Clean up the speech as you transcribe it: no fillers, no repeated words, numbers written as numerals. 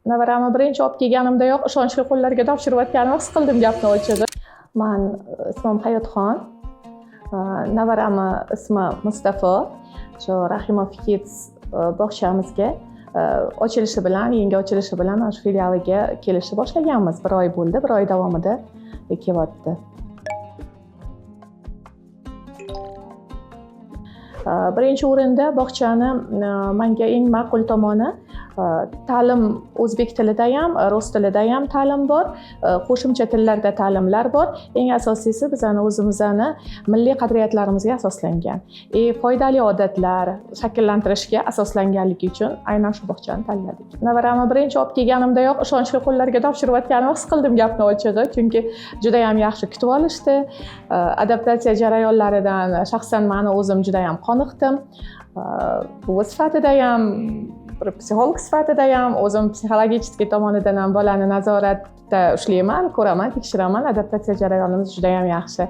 Navaramni birinchi olib kelganimdayoq ishonchli qo'llarga topshirayotganimni his qildim gapni ochig'i. Men ismim Hayotxon. Navaramni ismi Mustafa. Shu Rahimov Kids bog'chamizga ochilishi bilan, yangi ochilishi bilan shu filialiga kelishni boshlaganmiz. 1 oy bo'ldi, 1 oy davomida kelyapti. Birinchi o'rinda bog'chani menga eng ma'qul tomoni ta'lim o'zbek tilida ham, rus tilida ham ta'lim bor, qo'shimcha tillarda ta'limlar bor. Eng asosiysi bizani o'zimizni milliy qadriyatlarimizga asoslangan. Foydali odatlar shakllantirishga asoslanganligi uchun aynan shu bog'chani tanladik. Navaramni birinchi olib kelganimdayoq ishonchli qo'llarga topshirayotganimni his qildim gapni ochig'i, chunki juda ham yaxshi kutib olishdi. Adaptatsiya jarayonlaridan shaxsan meni o'zim juda ham qoniqdim. Bu sifatida ham, psixolog sifatida ham, o'zim psixologik tomonidan ham bolani nazoratda ushlayman, ko'raman, tekshiraman. Adaptatsiya jarayonimiz juda ham yaxshi.